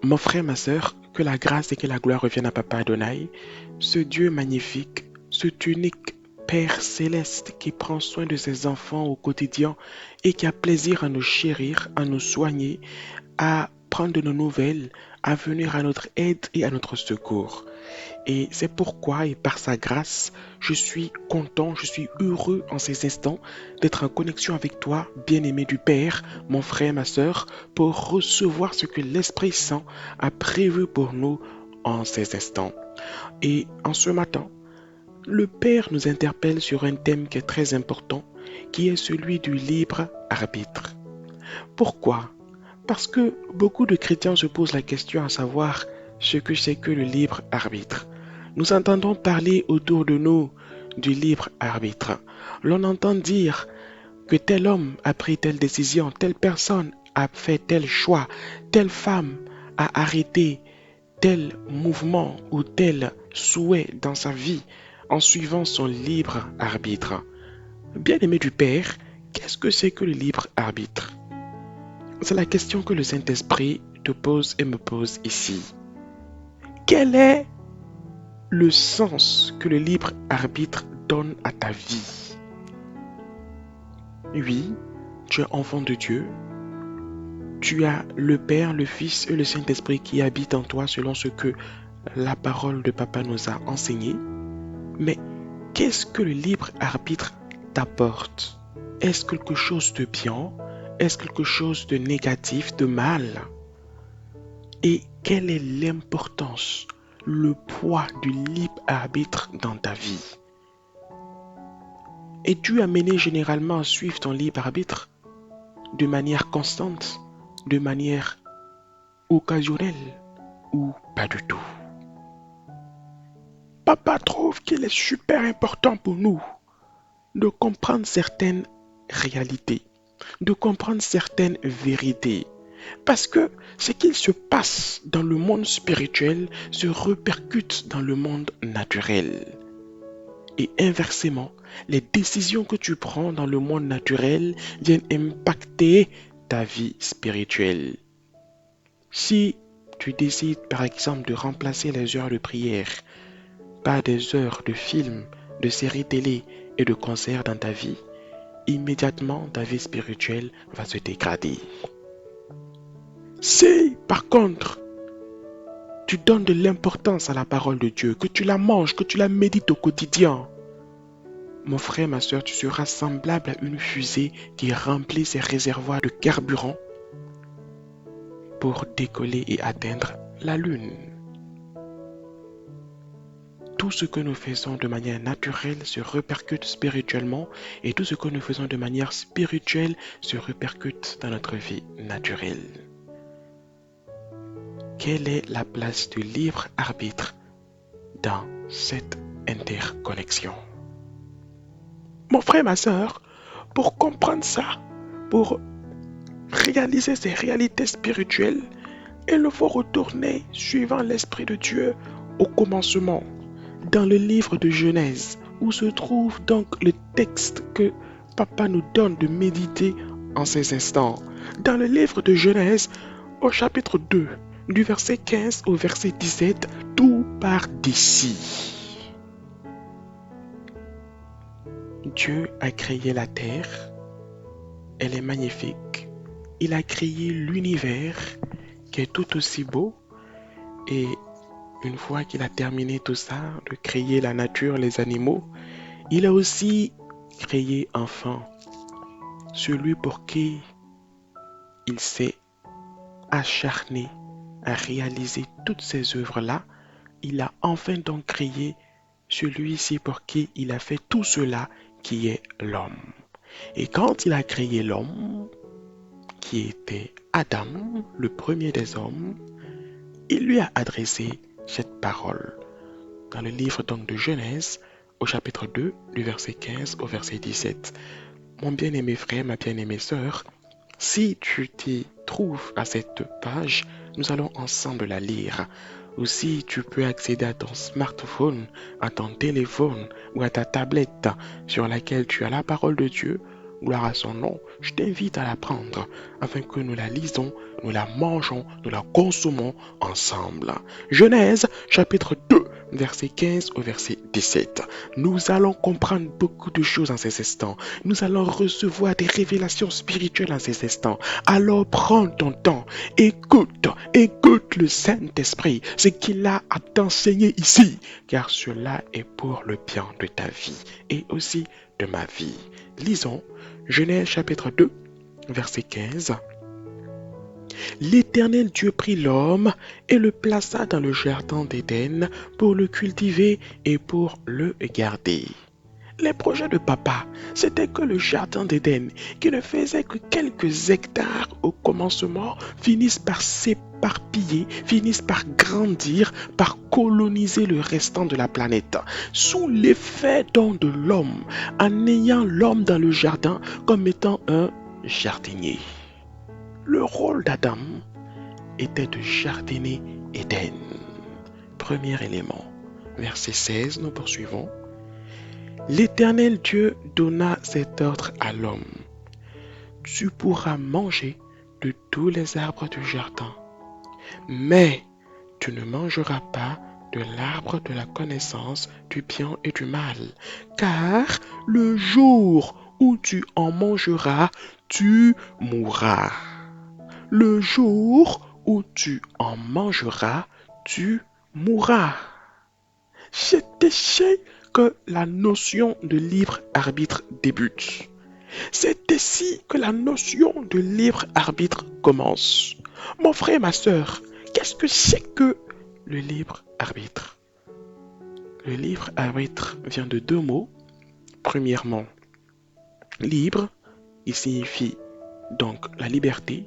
Mon frère, ma sœur, que la grâce et que la gloire reviennent à Papa Adonai, ce Dieu magnifique, cet unique Père céleste qui prend soin de ses enfants au quotidien et qui a plaisir à nous chérir, à nous soigner, à prendre de nos nouvelles, à venir à notre aide et à notre secours. Et c'est pourquoi, et par sa grâce, je suis content, je suis heureux en ces instants d'être en connexion avec toi, bien-aimé du Père, mon frère, ma sœur, pour recevoir ce que l'Esprit Saint a prévu pour nous en ces instants. Et en ce matin, le Père nous interpelle sur un thème qui est très important, qui est celui du libre arbitre. Pourquoi? Parce que beaucoup de chrétiens se posent la question à savoir ce que c'est que le libre arbitre. Nous entendons parler autour de nous du libre arbitre. L'on entend dire que tel homme a pris telle décision, telle personne a fait tel choix, telle femme a arrêté tel mouvement ou tel souhait dans sa vie en suivant son libre arbitre. Bien-aimé du Père, qu'est-ce que c'est que le libre arbitre? C'est la question que le Saint-Esprit te pose et me pose ici. Quel est le sens que le libre arbitre donne à ta vie? Oui, tu es enfant de Dieu. Tu as le Père, le Fils et le Saint-Esprit qui habitent en toi selon ce que la parole de Papa nous a enseigné. Mais qu'est-ce que le libre arbitre t'apporte? Est-ce quelque chose de bien? Est-ce quelque chose de négatif, de mal? Et quelle est l'importance, le poids du libre arbitre dans ta vie? Es-tu amené généralement à suivre ton libre arbitre de manière constante, de manière occasionnelle ou pas du tout? Papa trouve qu'il est super important pour nous de comprendre certaines réalités, de comprendre certaines vérités. Parce que ce qu'il se passe dans le monde spirituel se répercute dans le monde naturel. Et inversement, les décisions que tu prends dans le monde naturel viennent impacter ta vie spirituelle. Si tu décides par exemple de remplacer les heures de prière par des heures de films, de séries télé et de concerts dans ta vie, immédiatement ta vie spirituelle va se dégrader. Si, par contre, tu donnes de l'importance à la parole de Dieu, que tu la manges, que tu la médites au quotidien, mon frère, ma soeur, tu seras semblable à une fusée qui remplit ses réservoirs de carburant pour décoller et atteindre la Lune. Tout ce que nous faisons de manière naturelle se répercute spirituellement et tout ce que nous faisons de manière spirituelle se répercute dans notre vie naturelle. Quelle est la place du libre arbitre dans cette interconnexion? Mon frère, ma soeur, pour comprendre ça, pour réaliser ces réalités spirituelles, il nous faut retourner, suivant l'Esprit de Dieu, au commencement, dans le livre de Genèse, où se trouve donc le texte que Papa nous donne de méditer en ces instants. Dans le livre de Genèse, au chapitre 2, du verset 15 au verset 17, tout part d'ici. Dieu a créé la terre, elle est magnifique. Il a créé l'univers qui est tout aussi beau et une fois qu'il a terminé tout ça, de créer la nature, les animaux, il a aussi créé enfin celui pour qui il s'est acharné à réaliser toutes ces œuvres-là. Il a enfin donc créé celui-ci pour qui il a fait tout cela qui est l'homme. Et quand il a créé l'homme, qui était Adam, le premier des hommes, il lui a adressé cette parole. Dans le livre donc de Genèse, au chapitre 2, du verset 15 au verset 17. Mon bien-aimé frère, ma bien-aimée sœur, si tu t'y trouves à cette page, nous allons ensemble la lire. Ou si tu peux accéder à ton smartphone, à ton téléphone ou à ta tablette sur laquelle tu as la parole de Dieu, gloire à son nom, je t'invite à la prendre afin que nous la lisons, nous la mangeons, nous la consommons ensemble. Genèse chapitre 2, verset 15 au verset 17. Nous allons comprendre beaucoup de choses en ces instants. Nous allons recevoir des révélations spirituelles en ces instants. Alors prends ton temps, écoute le Saint-Esprit, ce qu'il a à t'enseigner ici, car cela est pour le bien de ta vie et aussi de ma vie. Lisons Genèse chapitre 2, verset 15. L'Éternel Dieu prit l'homme et le plaça dans le jardin d'Éden pour le cultiver et pour le garder. Les projets de papa, c'était que le jardin d'Éden, qui ne faisait que quelques hectares au commencement, finisse par s'éparpiller, finisse par grandir, par coloniser le restant de la planète, sous l'effet donc de l'homme, en ayant l'homme dans le jardin comme étant un jardinier. Le rôle d'Adam était de jardiner Éden. Premier élément, verset 16, nous poursuivons. L'Éternel Dieu donna cet ordre à l'homme. Tu pourras manger de tous les arbres du jardin, mais tu ne mangeras pas de l'arbre de la connaissance du bien et du mal, car le jour où tu en mangeras, tu mourras. Le jour où tu en mangeras, tu mourras. C'est ici que la notion de libre arbitre débute. C'est ici que la notion de libre arbitre commence. Mon frère, ma sœur, qu'est-ce que c'est que le libre arbitre? Le libre arbitre vient de deux mots. Premièrement, libre, il signifie donc la liberté.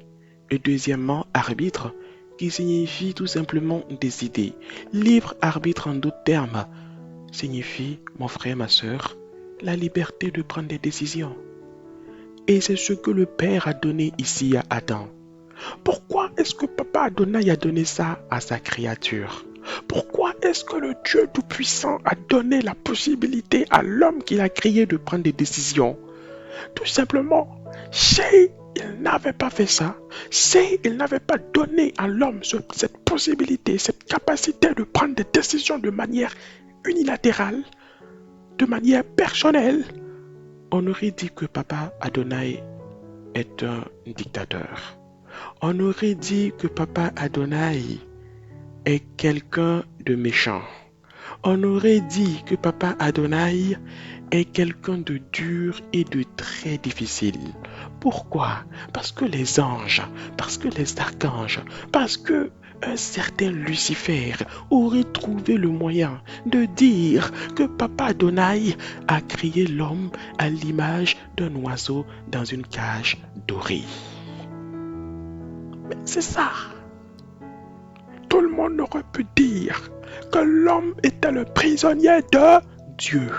Et deuxièmement, arbitre, qui signifie tout simplement décider. Libre arbitre en d'autres termes signifie, mon frère, ma sœur, la liberté de prendre des décisions. Et c'est ce que le Père a donné ici à Adam. Pourquoi est-ce que Papa Adonai a donné ça à sa créature? Pourquoi est-ce que le Dieu Tout-Puissant a donné la possibilité à l'homme qu'il a créé de prendre des décisions? Tout simplement, si il n'avait pas fait ça, si il n'avait pas donné à l'homme cette possibilité, cette capacité de prendre des décisions de manière unilatérale, de manière personnelle, on aurait dit que Papa Adonai est un dictateur. On aurait dit que Papa Adonai est quelqu'un de méchant. On aurait dit que Papa Adonai est quelqu'un de dur et de très difficile. Pourquoi? Parce que les anges, parce que les archanges, parce que un certain Lucifer aurait trouvé le moyen de dire que Papa Adonai a créé l'homme à l'image d'un oiseau dans une cage dorée. Mais c'est ça. Tout le monde aurait pu dire que l'homme était le prisonnier de Dieu.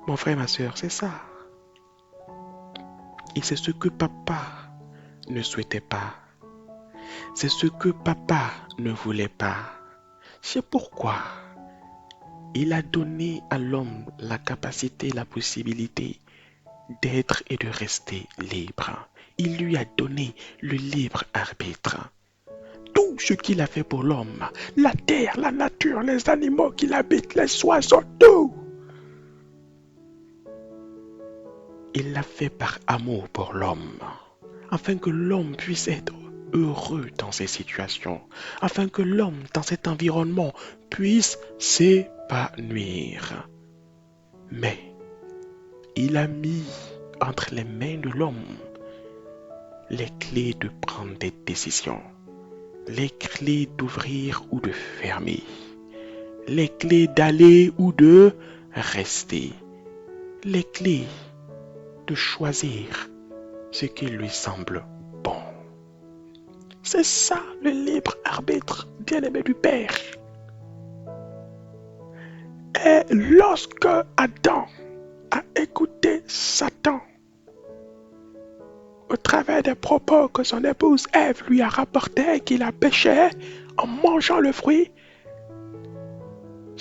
Mon frère, ma soeur, c'est ça. Et c'est ce que papa ne souhaitait pas. C'est ce que papa ne voulait pas. C'est pourquoi il a donné à l'homme la capacité, la possibilité d'être et de rester libre. Il lui a donné le libre arbitre. Tout ce qu'il a fait pour l'homme, la terre, la nature, les animaux qu'il habite, les oiseaux, tout. Il l'a fait par amour pour l'homme, afin que l'homme puisse être heureux dans ces situations, afin que l'homme, dans cet environnement, puisse s'épanouir. Mais il a mis entre les mains de l'homme les clés de prendre des décisions, les clés d'ouvrir ou de fermer, les clés d'aller ou de rester, les clés de choisir ce qui lui semble bon. C'est ça le libre arbitre, bien-aimé du Père. Et lorsque Adam a écouté Satan, au travers des propos que son épouse Ève lui a rapportés qu'il a péché en mangeant le fruit,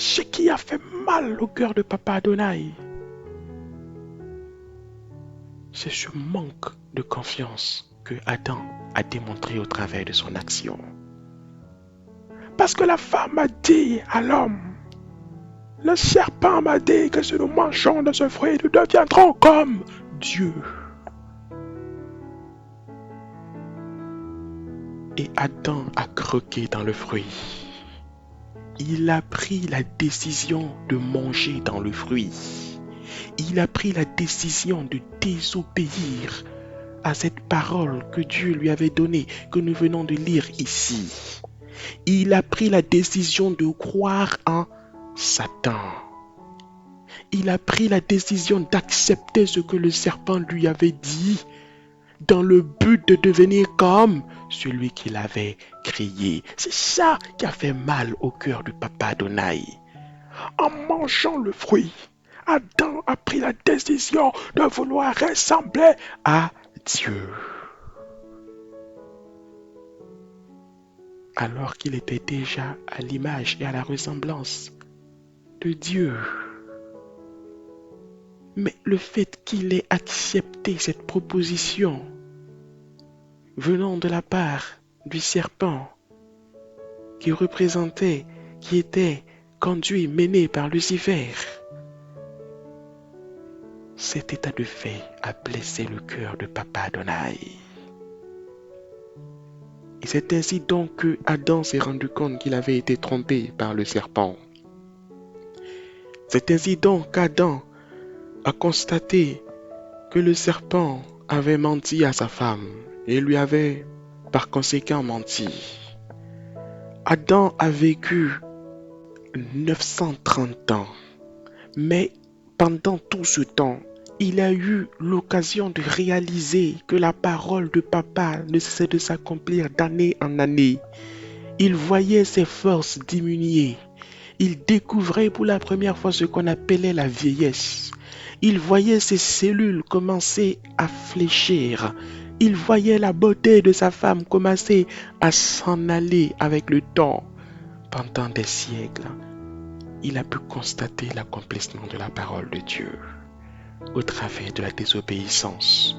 ce qui a fait mal au cœur de Papa Adonai, c'est ce manque de confiance que Adam a démontré au travers de son action. Parce que la femme a dit à l'homme, le serpent m'a dit que si nous mangeons de ce fruit, nous deviendrons comme Dieu. Et Adam a croqué dans le fruit. Il a pris la décision de manger dans le fruit. Il a pris la décision de désobéir à cette parole que Dieu lui avait donnée, que nous venons de lire ici. Il a pris la décision de croire en Satan. Il a pris la décision d'accepter ce que le serpent lui avait dit dans le but de devenir comme celui qu'il avait créé. C'est ça qui a fait mal au cœur du Papa Adonai. En mangeant le fruit, Adam a pris la décision de vouloir ressembler à Dieu. Alors qu'il était déjà à l'image et à la ressemblance de Dieu. Mais le fait qu'il ait accepté cette proposition venant de la part du serpent qui était conduit, mené par Lucifer, cet état de fait a blessé le cœur de Papa Adonai. Et c'est ainsi donc que Adam s'est rendu compte qu'il avait été trompé par le serpent. C'est ainsi donc qu'Adam a constaté que le serpent avait menti à sa femme et lui avait par conséquent menti. Adam a vécu 930 ans, mais pendant tout ce temps, il a eu l'occasion de réaliser que la parole de Papa ne cessait de s'accomplir d'année en année. Il voyait ses forces diminuer. Il découvrait pour la première fois ce qu'on appelait la vieillesse. Il voyait ses cellules commencer à fléchir. Il voyait la beauté de sa femme commencer à s'en aller avec le temps. Pendant des siècles, il a pu constater l'accomplissement de la parole de Dieu au travers de la désobéissance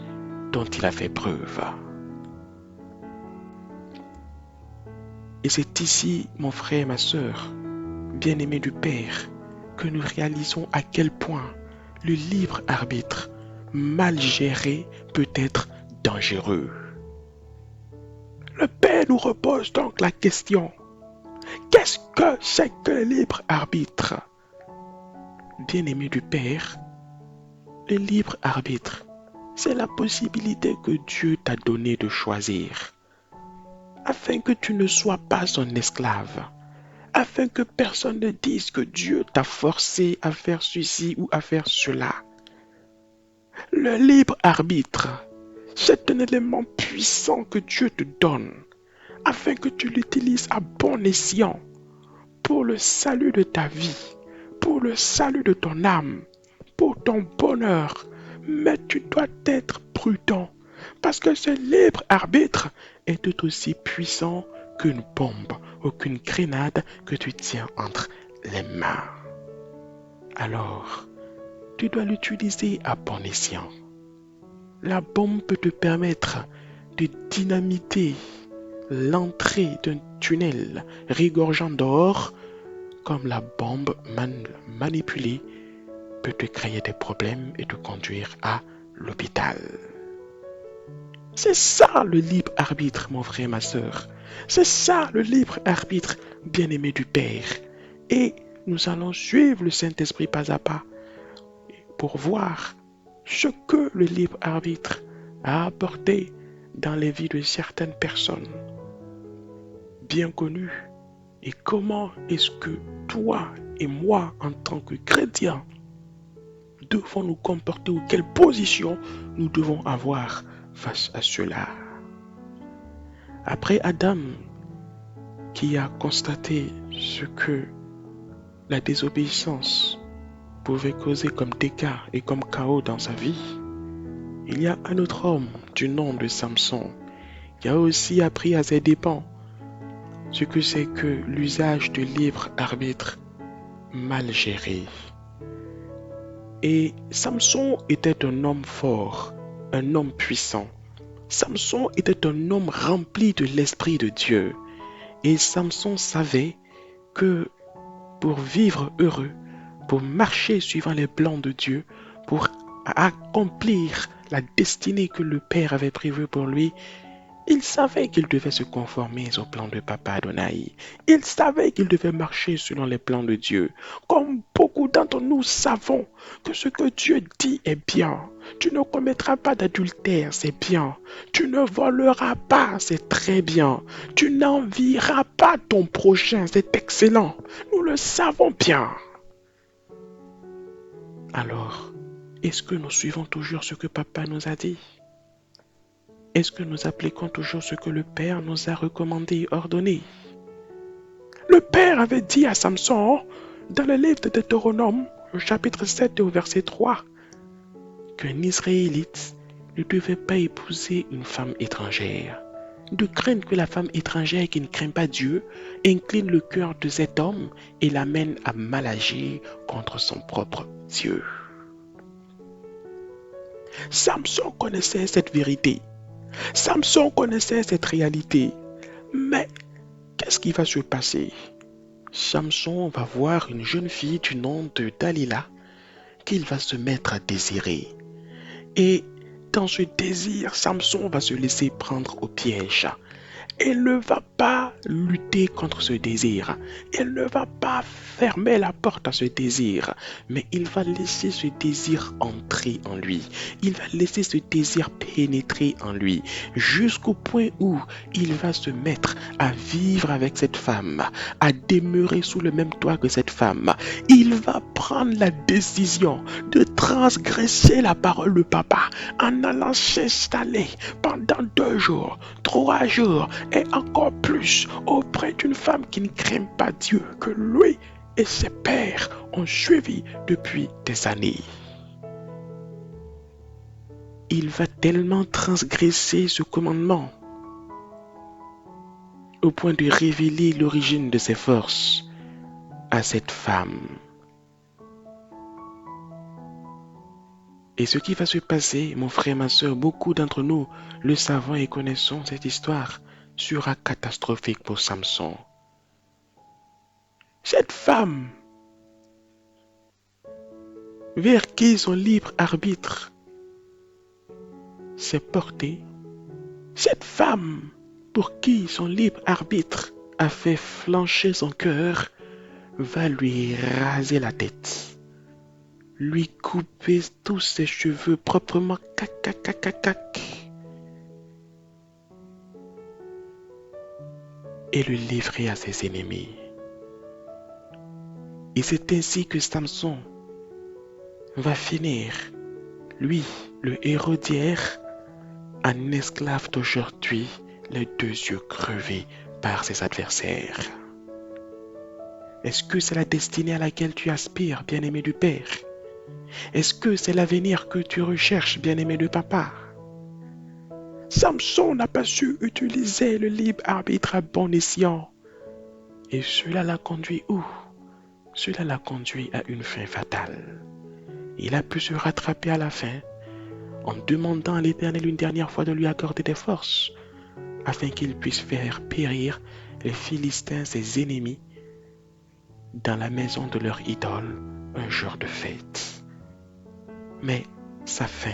dont il a fait preuve. Et c'est ici, mon frère et ma sœur, bien-aimés du Père, que nous réalisons à quel point le libre arbitre mal géré peut être dangereux. Le Père nous repose donc la question: qu'est-ce que c'est que le libre arbitre? Bien-aimé du Père, le libre arbitre, c'est la possibilité que Dieu t'a donnée de choisir, afin que tu ne sois pas son esclave, afin que personne ne dise que Dieu t'a forcé à faire ceci ou à faire cela. Le libre arbitre, c'est un élément puissant que Dieu te donne, afin que tu l'utilises à bon escient, pour le salut de ta vie, pour le salut de ton âme, pour ton bonheur. Mais tu dois être prudent, parce que ce libre arbitre est tout aussi puissant qu'une bombe ou qu'une grenade que tu tiens entre les mains. Alors, tu dois l'utiliser à bon escient. La bombe peut te permettre de dynamiter l'entrée d'un tunnel rigorgeant d'or, comme la bombe manipulée peut te créer des problèmes et te conduire à l'hôpital. C'est ça le libre arbitre, mon frère et ma sœur. C'est ça le libre arbitre, bien-aimé du Père. Et nous allons suivre le Saint-Esprit pas à pas pour voir ce que le libre arbitre a apporté dans les vies de certaines personnes bien connues. Et comment est-ce que toi et moi, en tant que chrétiens, devons nous comporter ou quelle position nous devons avoir face à cela. Après Adam, qui a constaté ce que la désobéissance pouvait causer comme dégâts et comme chaos dans sa vie, il y a un autre homme du nom de Samson qui a aussi appris à ses dépens ce que c'est que l'usage du libre arbitre mal géré. Et Samson était un homme fort, un homme puissant. Samson était un homme rempli de l'Esprit de Dieu. Et Samson savait que pour vivre heureux, pour marcher suivant les plans de Dieu, pour accomplir la destinée que le Père avait prévue pour lui, il savait qu'il devait se conformer au plan de Papa Adonai. Il savait qu'il devait marcher selon les plans de Dieu. Comme beaucoup d'entre nous savons que ce que Dieu dit est bien. Tu ne commettras pas d'adultère, c'est bien. Tu ne voleras pas, c'est très bien. Tu n'envieras pas ton prochain, c'est excellent. Nous le savons bien. Alors, est-ce que nous suivons toujours ce que Papa nous a dit? Est-ce que nous appliquons toujours ce que le Père nous a recommandé et ordonné? Le Père avait dit à Samson, dans le livre de Deutéronome, au chapitre 7 et au verset 3, qu'un Israélite ne devait pas épouser une femme étrangère, de craindre que la femme étrangère qui ne craint pas Dieu incline le cœur de cet homme et l'amène à mal agir contre son propre Dieu. Samson connaissait cette vérité. Samson connaissait cette réalité. Mais qu'est-ce qui va se passer? Samson va voir une jeune fille du nom de Dalila qu'il va se mettre à désirer. Et dans ce désir, Samson va se laisser prendre au piège. Il ne va pas lutter contre ce désir. Il ne va pas fermer la porte à ce désir. Mais il va laisser ce désir entrer en lui. Il va laisser ce désir pénétrer en lui. Jusqu'au point où il va se mettre à vivre avec cette femme. À demeurer sous le même toit que cette femme. Il va prendre la décision de transgresser la parole de Papa. En allant s'installer pendant 2 jours, 3 jours. Et encore plus auprès d'une femme qui ne craint pas Dieu, que lui et ses pères ont suivi depuis des années. Il va tellement transgresser ce commandement au point de révéler l'origine de ses forces à cette femme. Et ce qui va se passer, mon frère, ma soeur, beaucoup d'entre nous le savons et connaissons cette histoire, sera catastrophique pour Samson. Cette femme vers qui son libre arbitre s'est porté, cette femme pour qui son libre arbitre a fait flancher son cœur, va lui raser la tête, lui couper tous ses cheveux proprement, et le livrer à ses ennemis. Et c'est ainsi que Samson va finir, lui, le héros d'hier, un esclave d'aujourd'hui, les 2 yeux crevés par ses adversaires. Est-ce que c'est la destinée à laquelle tu aspires, bien-aimé du Père? Est-ce que c'est l'avenir que tu recherches, bien-aimé de Papa? Samson n'a pas su utiliser le libre arbitre à bon escient. Et cela l'a conduit où? Cela l'a conduit à une fin fatale. Il a pu se rattraper à la fin en demandant à l'Éternel une dernière fois de lui accorder des forces afin qu'il puisse faire périr les Philistins, ses ennemis, dans la maison de leur idole un jour de fête. Mais sa fin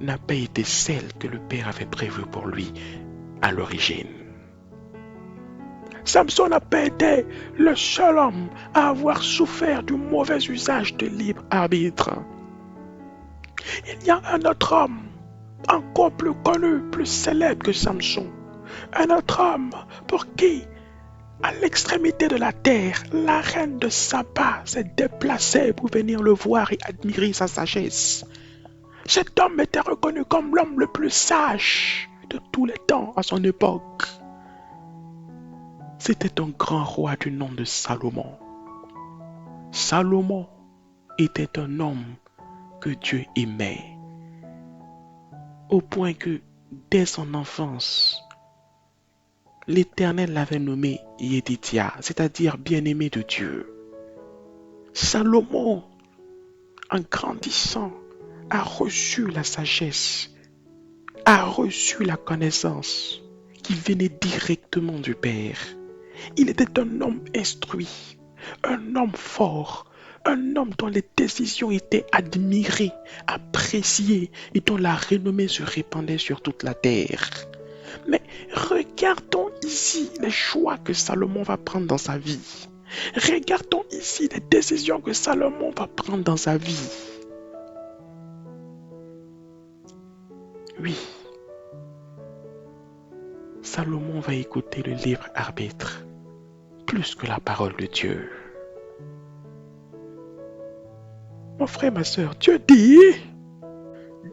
n'a pas été celle que le Père avait prévue pour lui à l'origine. Samson n'a pas été le seul homme à avoir souffert du mauvais usage de libre arbitre. Il y a un autre homme, encore plus connu, plus célèbre que Samson. Un autre homme pour qui, à l'extrémité de la terre, la reine de Saba s'est déplacée pour venir le voir et admirer sa sagesse. Cet homme était reconnu comme l'homme le plus sage de tous les temps à son époque. C'était un grand roi du nom de Salomon. Salomon était un homme que Dieu aimait, au point que dès son enfance, l'Éternel l'avait nommé Yédidia, c'est-à-dire bien-aimé de Dieu. Salomon, en grandissant, a reçu la sagesse, a reçu la connaissance qui venait directement du Père. Il était un homme instruit, un homme fort, un homme dont les décisions étaient admirées, appréciées et dont la renommée se répandait sur toute la terre. Mais regardons ici les choix que Salomon va prendre dans sa vie. Regardons ici les décisions que Salomon va prendre dans sa vie. Oui, Salomon va écouter le livre arbitre plus que la parole de Dieu. Mon frère, ma soeur, Dieu dit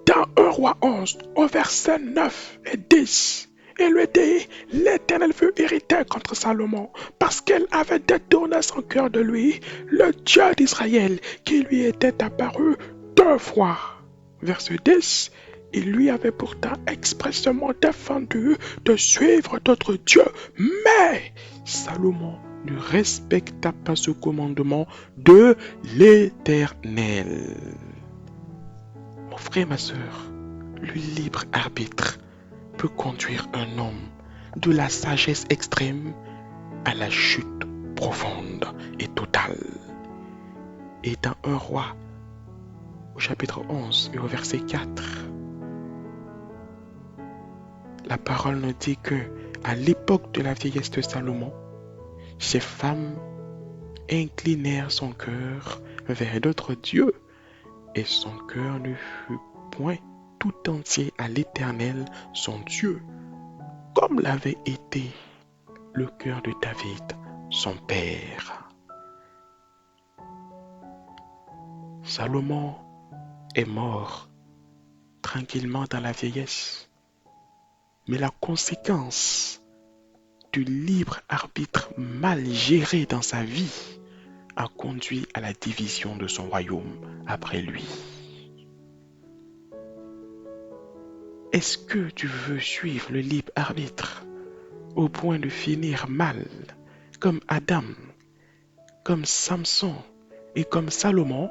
dans 1 Roi 11, au verset 9 et 10, il lui dit, l'Éternel veut hériter contre Salomon, parce qu'elle avait détourné son cœur de lui, le Dieu d'Israël, qui lui était apparu 2 fois. Verset 10, il lui avait pourtant expressément défendu de suivre d'autres dieux, mais Salomon ne respecta pas ce commandement de l'Éternel. Mon frère, ma soeur, le libre arbitre peut conduire un homme de la sagesse extrême à la chute profonde et totale. Et dans 1 Roi, au chapitre 11 et au verset 4, la parole nous dit que à l'époque de la vieillesse de Salomon, ces femmes inclinèrent son cœur vers d'autres dieux et son cœur ne fut point tout entier à l'Éternel, son Dieu, comme l'avait été le cœur de David, son père. Salomon est mort tranquillement dans la vieillesse, mais la conséquence du libre arbitre mal géré dans sa vie a conduit à la division de son royaume après lui. Est-ce que tu veux suivre le libre arbitre au point de finir mal, comme Adam, comme Samson et comme Salomon?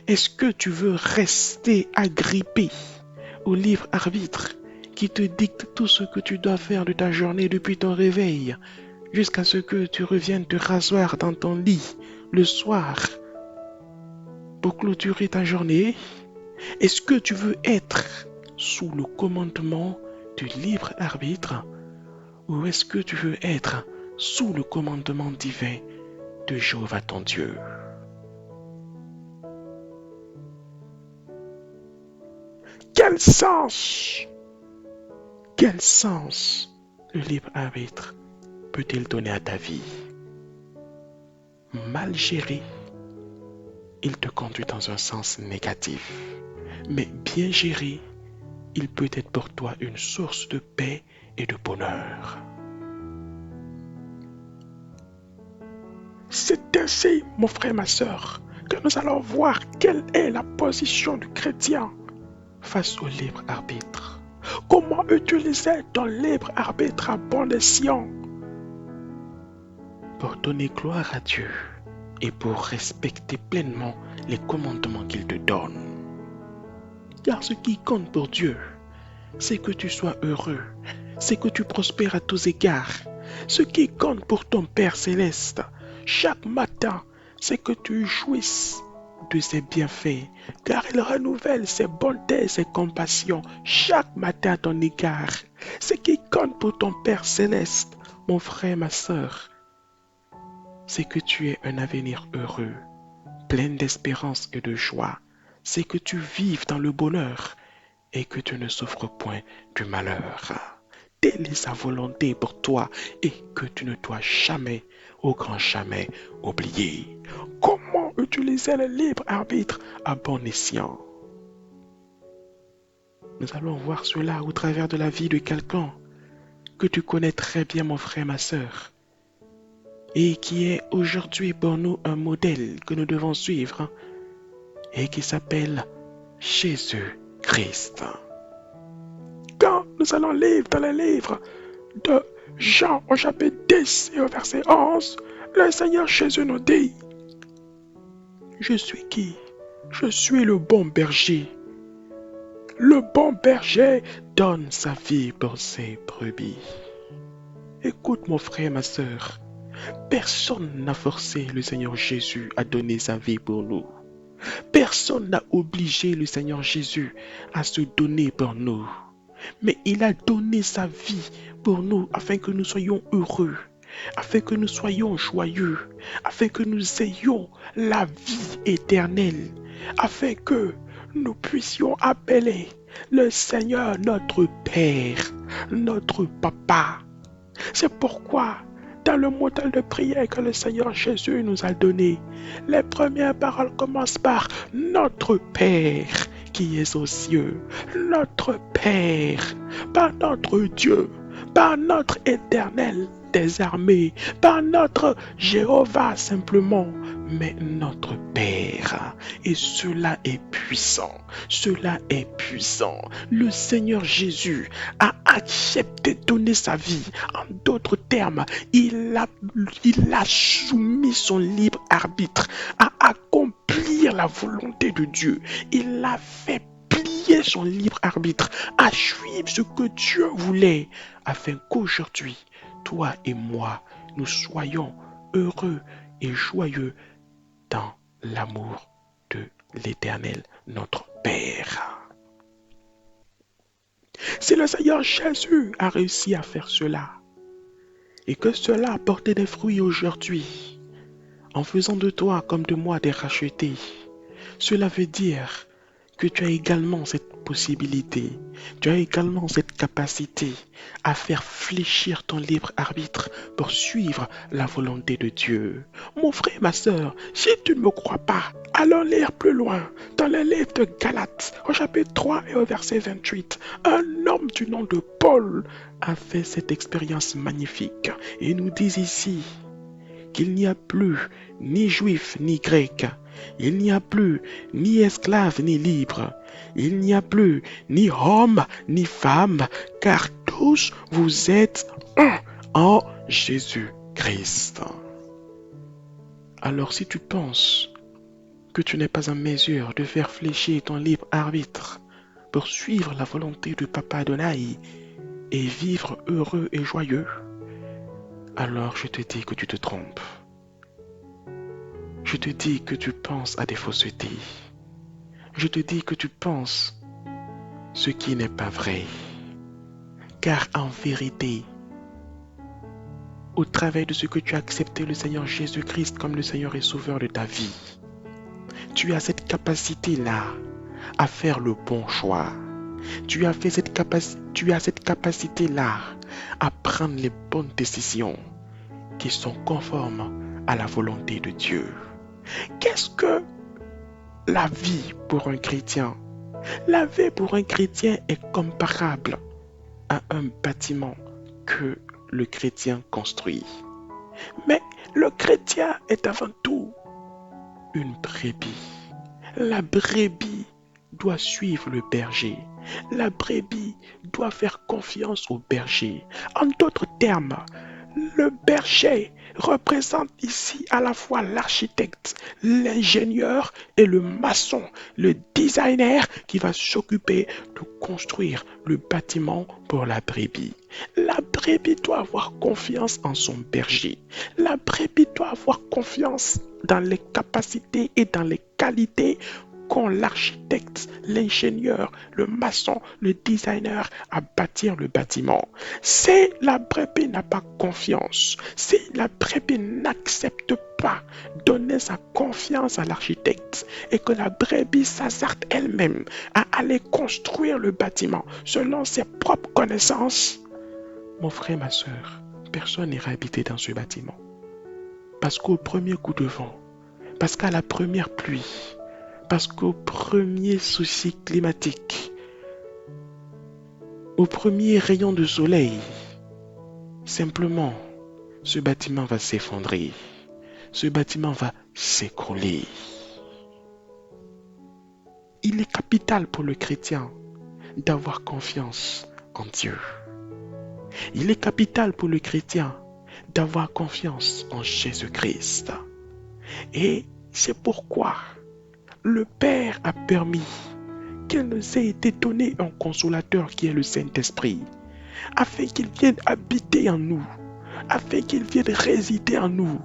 Est-ce que tu veux rester agrippé au libre arbitre qui te dicte tout ce que tu dois faire de ta journée depuis ton réveil jusqu'à ce que tu reviennes te rasseoir dans ton lit le soir pour clôturer ta journée? Est-ce que tu veux être sous le commandement du libre arbitre ou est-ce que tu veux être sous le commandement divin de Jéhovah ton Dieu? Quel sens le libre arbitre peut-il donner à ta vie? Mal géré, il te conduit dans un sens négatif. Mais bien géré, il peut être pour toi une source de paix et de bonheur. C'est ainsi, mon frère, ma soeur, que nous allons voir quelle est la position du chrétien face au libre arbitre. Comment utiliser ton libre arbitre à bon escient pour donner gloire à Dieu et pour respecter pleinement les commandements qu'il te donne. Car ce qui compte pour Dieu, c'est que tu sois heureux, c'est que tu prospères à tous égards. Ce qui compte pour ton Père céleste, chaque matin, c'est que tu jouisses de ses bienfaits, car il renouvelle ses bontés et ses compassions chaque matin à ton égard. Ce qui compte pour ton Père céleste, mon frère, ma soeur, c'est que tu aies un avenir heureux, plein d'espérance et de joie. C'est que tu vives dans le bonheur et que tu ne souffres point du malheur. Telle est sa volonté pour toi et que tu ne dois jamais, au grand jamais, oublier. Comment utiliser le libre arbitre à bon escient? Nous allons voir cela au travers de la vie de quelqu'un que tu connais très bien, mon frère, ma soeur, et qui est aujourd'hui pour nous un modèle que nous devons suivre et qui s'appelle Jésus-Christ. Quand nous allons lire dans les livres de Jean au chapitre 10 et au verset 11, le Seigneur Jésus nous dit, Je suis qui? Je suis le bon berger. Le bon berger donne sa vie pour ses brebis. Écoute mon frère, ma sœur, personne n'a forcé le Seigneur Jésus à donner sa vie pour nous. Personne n'a obligé le Seigneur Jésus à se donner pour nous. Mais il a donné sa vie pour nous afin que nous soyons heureux, afin que nous soyons joyeux, afin que nous ayons la vie éternelle, afin que nous puissions appeler le Seigneur notre Père, notre Papa. C'est pourquoi, dans le modèle de prière que le Seigneur Jésus nous a donné, les premières paroles commencent par notre Père qui est aux cieux, notre Père, par notre Dieu, par notre Éternel des armées, par notre Jéhovah simplement, mais notre Père. Et cela est puissant, cela est puissant. Le Seigneur Jésus a accepté de donner sa vie. En d'autres termes, il a soumis son libre arbitre à accomplir la volonté de Dieu. Il a fait plier son libre arbitre à suivre ce que Dieu voulait, afin qu'aujourd'hui, toi et moi, nous soyons heureux et joyeux dans l'amour de l'Éternel, notre Père. Si le Seigneur Jésus a réussi à faire cela, et que cela a porté des fruits aujourd'hui, en faisant de toi comme de moi des rachetés, cela veut dire que tu as également cette possibilité, tu as également cette capacité à faire fléchir ton libre arbitre pour suivre la volonté de Dieu. Mon frère, ma sœur, si tu ne me crois pas, allons lire plus loin dans le livre de Galates, au chapitre 3 et au verset 28. Un homme du nom de Paul a fait cette expérience magnifique et nous dit ici qu'il n'y a plus ni juif ni grec. Il n'y a plus ni esclave ni libre. Il n'y a plus ni homme ni femme, car tous vous êtes un en Jésus-Christ. Alors si tu penses que tu n'es pas en mesure de faire fléchir ton libre arbitre pour suivre la volonté de Papa Adonai et vivre heureux et joyeux, alors je te dis que tu te trompes. Je te dis que tu penses à des faussetés. Je te dis que tu penses ce qui n'est pas vrai. Car en vérité, au travers de ce que tu as accepté le Seigneur Jésus-Christ comme le Seigneur et Sauveur de ta vie, tu as cette capacité-là à faire le bon choix. Tu as cette capacité-là à prendre les bonnes décisions qui sont conformes à la volonté de Dieu. Qu'est-ce que la vie pour un chrétien? La vie pour un chrétien est comparable à un bâtiment que le chrétien construit. Mais le chrétien est avant tout une brebis. La brebis doit suivre le berger. La brebis doit faire confiance au berger. En d'autres termes, le berger représente ici à la fois l'architecte, l'ingénieur et le maçon, le designer qui va s'occuper de construire le bâtiment pour la brebis. La brebis doit avoir confiance en son berger. La brebis doit avoir confiance dans les capacités et dans les qualités qu'ont l'architecte, l'ingénieur, le maçon, le designer à bâtir le bâtiment. Si la brebis n'a pas confiance, si la brebis n'accepte pas donner sa confiance à l'architecte et que la brebis s'hasarde elle-même à aller construire le bâtiment selon ses propres connaissances, mon frère, ma soeur, personne n'ira habiter dans ce bâtiment. Parce qu'au premier coup de vent, parce qu'à la première pluie, parce qu'au premier souci climatique, au premier rayon de soleil, simplement, ce bâtiment va s'effondrer. Ce bâtiment va s'écrouler. Il est capital pour le chrétien d'avoir confiance en Dieu. Il est capital pour le chrétien d'avoir confiance en Jésus-Christ. Et c'est pourquoi le Père a permis qu'il nous ait été donné un consolateur qui est le Saint-Esprit, afin qu'il vienne habiter en nous, afin qu'il vienne résider en nous,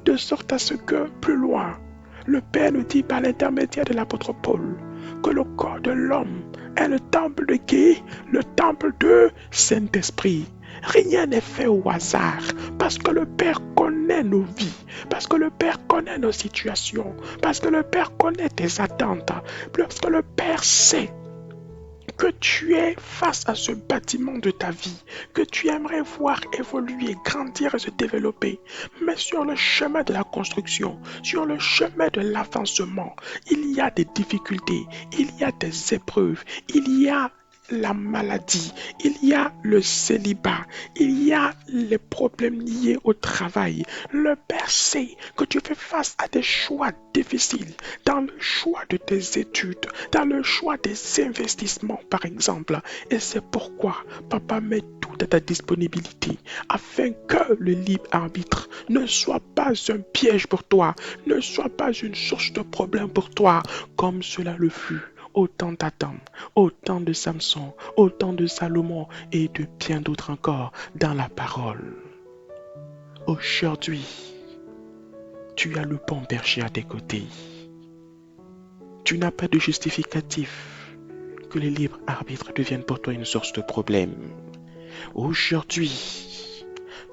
de sorte à ce que, plus loin, le Père nous dit par l'intermédiaire de l'apôtre Paul que le corps de l'homme est le temple de qui? Le temple de Saint-Esprit. Rien n'est fait au hasard, parce que le Père connaît nos vies, parce que le Père connaît nos situations, parce que le Père connaît tes attentes, parce que le Père sait que tu es face à ce bâtiment de ta vie, que tu aimerais voir évoluer, grandir et se développer. Mais sur le chemin de la construction, sur le chemin de l'avancement, il y a des difficultés, il y a des épreuves, il y a la maladie, il y a le célibat, il y a les problèmes liés au travail. Le Père sait que tu fais face à des choix difficiles dans le choix de tes études, dans le choix des investissements par exemple. Et c'est pourquoi Papa met tout à ta disponibilité afin que le libre arbitre ne soit pas un piège pour toi, ne soit pas une source de problème pour toi, comme cela le fut au temps d'Adam, au temps de Samson, au temps de Salomon et de bien d'autres encore dans la parole. Aujourd'hui, tu as le bon berger à tes côtés. Tu n'as pas de justificatif que le libre arbitre devienne pour toi une source de problème. Aujourd'hui,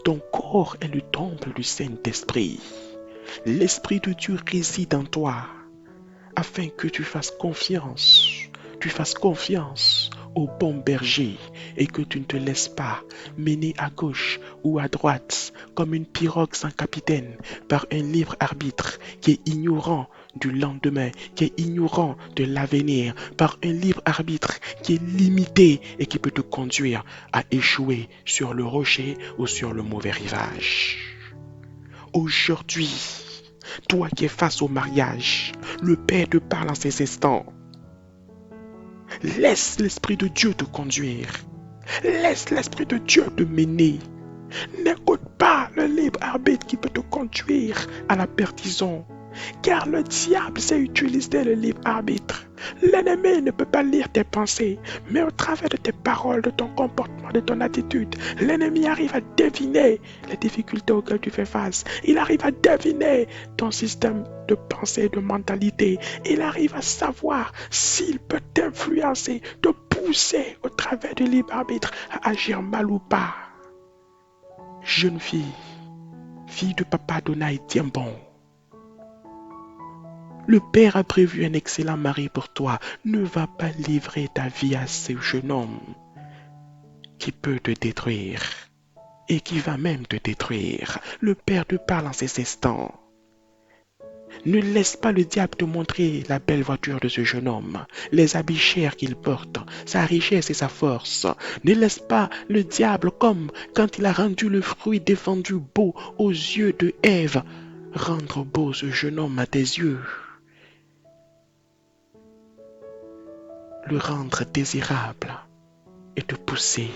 ton corps est le temple du Saint-Esprit. L'Esprit de Dieu réside en toi, afin que tu fasses confiance au bon berger et que tu ne te laisses pas mener à gauche ou à droite comme une pirogue sans capitaine par un libre arbitre qui est ignorant du lendemain, qui est ignorant de l'avenir, par un libre arbitre qui est limité et qui peut te conduire à échouer sur le rocher ou sur le mauvais rivage. Aujourd'hui, toi qui es face au mariage, le Père te parle en ces instants. Laisse l'Esprit de Dieu te conduire. Laisse l'Esprit de Dieu te mener. N'écoute pas le libre arbitre qui peut te conduire à la perdition. Car le diable sait utiliser le libre arbitre. L'ennemi ne peut pas lire tes pensées, mais au travers de tes paroles, de ton comportement, de ton attitude, l'ennemi arrive à deviner les difficultés auxquelles tu fais face. Il arrive à deviner ton système de pensée, de mentalité. Il arrive à savoir s'il peut t'influencer, te pousser au travers du libre arbitre à agir mal ou pas. Jeune fille, fille de Papa Adonai, tiens bon. Le Père a prévu un excellent mari pour toi. Ne va pas livrer ta vie à ce jeune homme qui peut te détruire et qui va même te détruire. Le Père te parle en ces instants. Ne laisse pas le diable te montrer la belle voiture de ce jeune homme, les habits chers qu'il porte, sa richesse et sa force. Ne laisse pas le diable, comme quand il a rendu le fruit défendu beau aux yeux de Ève, rendre beau ce jeune homme à tes yeux. Le rendre désirable et te pousser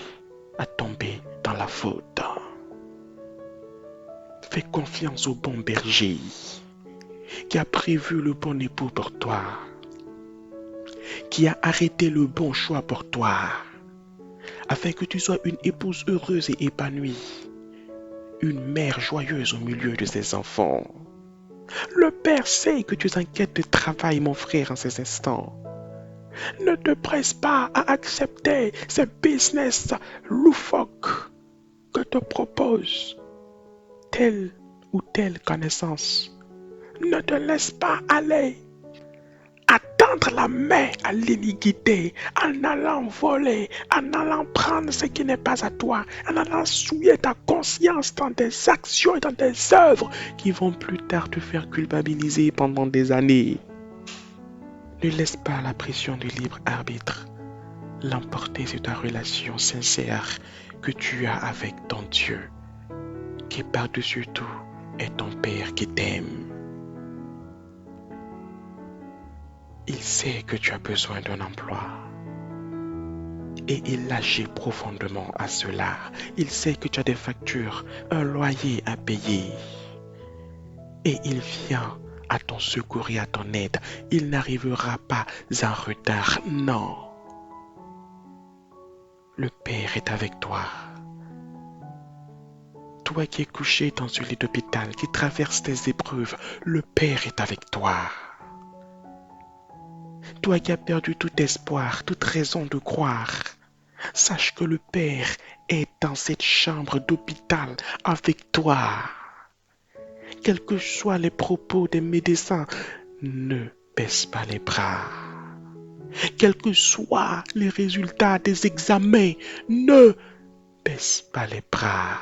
à tomber dans la faute. Fais confiance au bon berger qui a prévu le bon époux pour toi, qui a arrêté le bon choix pour toi, afin que tu sois une épouse heureuse et épanouie, une mère joyeuse au milieu de ses enfants. Le Père sait que tu es en quête de travail, mon frère, en ces instants. Ne te presse pas à accepter ce business loufoque que te propose telle ou telle connaissance. Ne te laisse pas aller à tendre la main à l'iniquité, en allant voler, en allant prendre ce qui n'est pas à toi, en allant souiller ta conscience dans des actions et dans des œuvres qui vont plus tard te faire culpabiliser pendant des années. Ne laisse pas la pression du libre arbitre l'emporter sur ta relation sincère que tu as avec ton Dieu, qui par-dessus tout est ton Père qui t'aime. Il sait que tu as besoin d'un emploi et il agit profondément à cela. Il sait que tu as des factures, un loyer à payer et il vient à ton secours et à ton aide. Il n'arrivera pas en retard. Non. Le Père est avec toi. Toi qui es couché dans un lit d'hôpital, qui traverse tes épreuves, le Père est avec toi. Toi qui as perdu tout espoir, toute raison de croire, sache que le Père est dans cette chambre d'hôpital avec toi. Quels que soient les propos des médecins, ne baisse pas les bras. Quels que soient les résultats des examens, ne baisse pas les bras.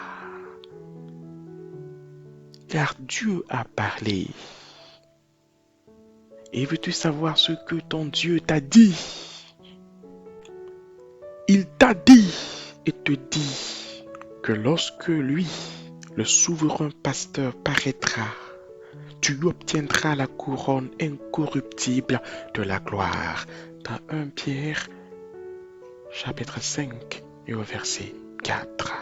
Car Dieu a parlé. Et veux-tu savoir ce que ton Dieu t'a dit? Il t'a dit et te dit que lorsque lui, le souverain pasteur, paraîtra, tu obtiendras la couronne incorruptible de la gloire. Dans 1 Pierre, chapitre 5 et au verset 4.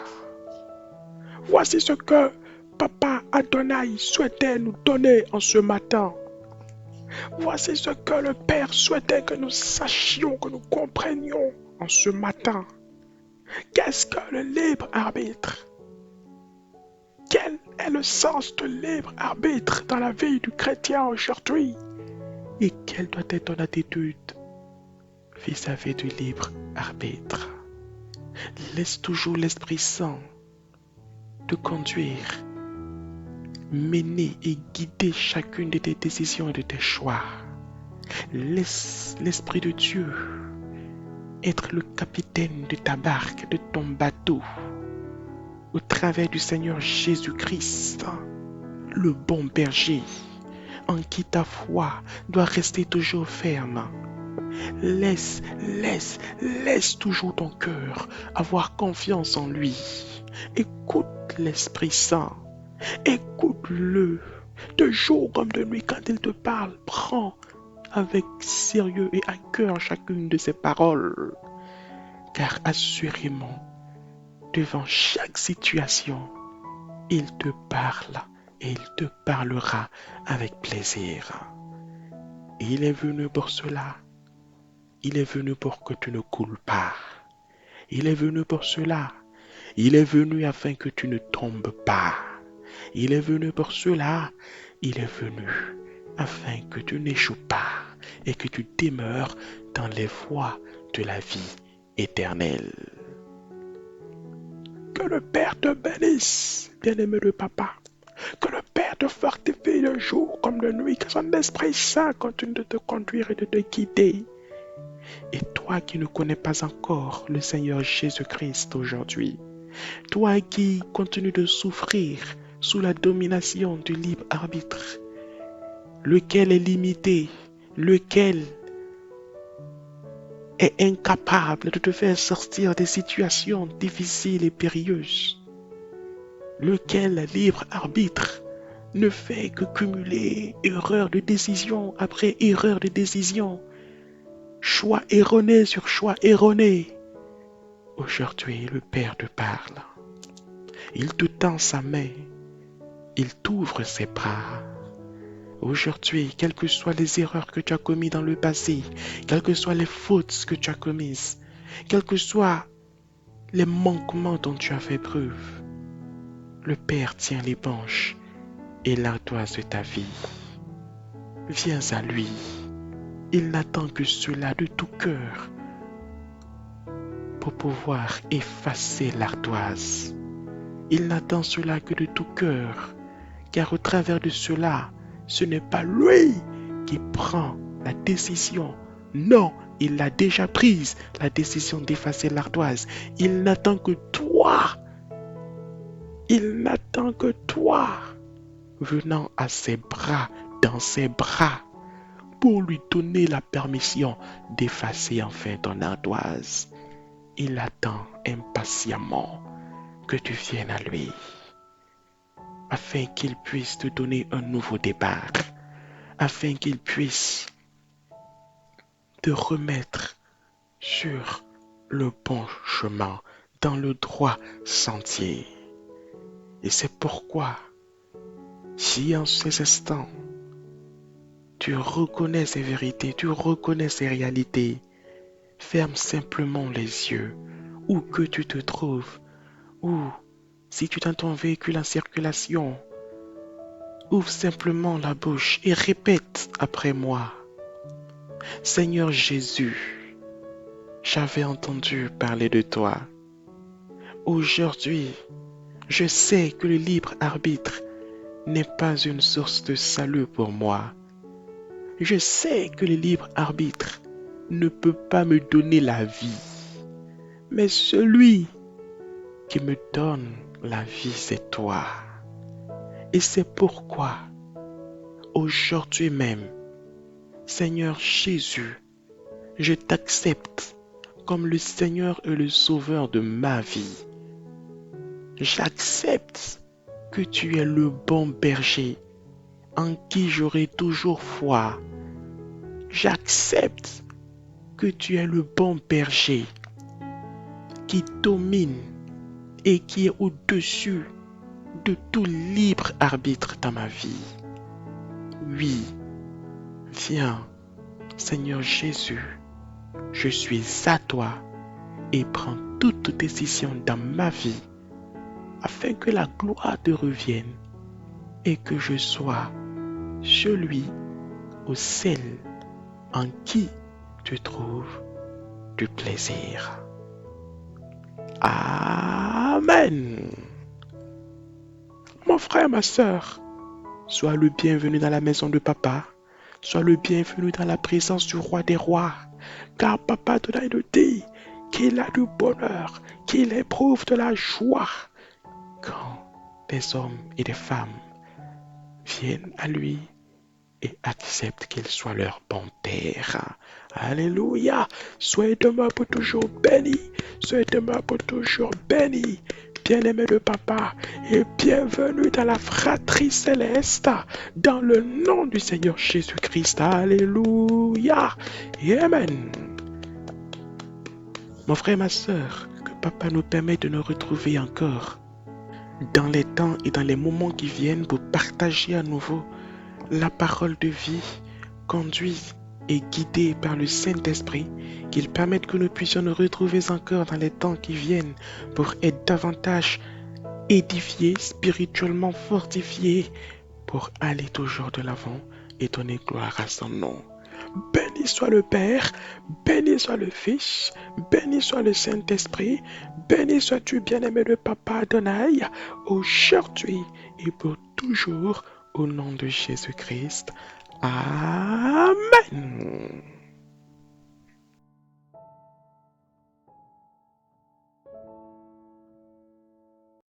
Voici ce que Papa Adonai souhaitait nous donner en ce matin. Voici ce que le Père souhaitait que nous sachions, que nous comprenions en ce matin. Qu'est-ce que le libre arbitre? Quel est le sens de libre arbitre dans la vie du chrétien aujourd'hui? Et quelle doit être ton attitude vis-à-vis du libre arbitre? Laisse toujours l'Esprit Saint te conduire, mener et guider chacune de tes décisions et de tes choix. Laisse l'Esprit de Dieu être le capitaine de ta barque, de ton bateau, au travers du Seigneur Jésus-Christ, le bon berger, en qui ta foi doit rester toujours ferme. Laisse toujours ton cœur avoir confiance en lui. Écoute l'Esprit Saint. Écoute-le. De jour comme de nuit quand il te parle, prends avec sérieux et à cœur chacune de ses paroles. Car assurément, devant chaque situation, il te parle et il te parlera avec plaisir. Il est venu pour cela. Il est venu pour que tu ne coules pas. Il est venu pour cela. Il est venu afin que tu ne tombes pas. Il est venu pour cela. Il est venu afin que tu n'échoues pas et que tu demeures dans les voies de la vie éternelle. Que le Père te bénisse, bien-aimé de papa. Que le Père te fortifie de jour comme de nuit. Que son Esprit Saint continue de te conduire et de te guider. Et toi qui ne connais pas encore le Seigneur Jésus-Christ aujourd'hui, toi qui continues de souffrir sous la domination du libre arbitre, lequel est limité, lequel est incapable de te faire sortir des situations difficiles et périlleuses, lequel libre arbitre ne fait que cumuler erreur de décision après erreur de décision, choix erroné sur choix erroné. Aujourd'hui, le Père te parle. Il te tend sa main. Il t'ouvre ses bras. Aujourd'hui, quelles que soient les erreurs que tu as commises dans le passé, quelles que soient les fautes que tu as commises, quels que soient les manquements dont tu as fait preuve, le Père tient l'éponge et l'ardoise de ta vie. Viens à lui. Il n'attend que cela de tout cœur pour pouvoir effacer l'ardoise. Il n'attend cela que de tout cœur, car au travers de cela, ce n'est pas lui qui prend la décision. Non, il l'a déjà prise, la décision d'effacer l'ardoise. Il n'attend que toi. Il n'attend que toi, venant à ses bras, dans ses bras, pour lui donner la permission d'effacer enfin ton ardoise. Il attend impatiemment que tu viennes à lui, afin qu'il puisse te donner un nouveau départ, afin qu'il puisse te remettre sur le bon chemin, dans le droit sentier. Et c'est pourquoi, si en ces instants, Tu reconnais ces vérités, tu reconnais ces réalités. Ferme simplement les yeux, où que tu te trouves, ou si tu as ton véhicule en circulation, ouvre simplement la bouche et répète après moi. Seigneur Jésus, j'avais entendu parler de toi. Aujourd'hui, je sais que le libre arbitre n'est pas une source de salut pour moi. Je sais que le libre arbitre ne peut pas me donner la vie. Mais celui qui me donne la vie, c'est toi. Et c'est pourquoi, aujourd'hui même, Seigneur Jésus, je t'accepte comme le Seigneur et le Sauveur de ma vie. J'accepte que tu es le bon berger en qui j'aurai toujours foi. J'accepte que tu es le bon berger qui domine et qui est au-dessus de tout libre arbitre dans ma vie. Oui, viens, Seigneur Jésus, je suis à toi et prends toute décision dans ma vie afin que la gloire te revienne et que je sois celui ou celle en qui tu trouves du plaisir. Amen. Mon frère, ma sœur, sois le bienvenu dans la maison de papa. Sois le bienvenu dans la présence du roi des rois. Car papa te nous dit qu'il a du bonheur, qu'il éprouve de la joie quand des hommes et des femmes viennent à lui et acceptent qu'il soit leur bon père. Alléluia. Soyez demeure pour toujours béni. Soyez demeure pour toujours béni. Bien-aimé de papa, et bienvenue dans la fratrie céleste, dans le nom du Seigneur Jésus-Christ. Alléluia. Et Amen. Mon frère, ma sœur, que papa nous permette de nous retrouver encore dans les temps et dans les moments qui viennent pour partager à nouveau la parole de vie, conduite et guidée par le Saint-Esprit, qu'il permette que nous puissions nous retrouver encore dans les temps qui viennent pour être davantage édifiés, spirituellement fortifiés, pour aller toujours de l'avant et donner gloire à son nom. Béni soit le Père, béni soit le Fils, béni soit le Saint-Esprit, béni sois-tu bien-aimé de Papa Adonai, aujourd'hui et pour toujours, au nom de Jésus-Christ. Amen.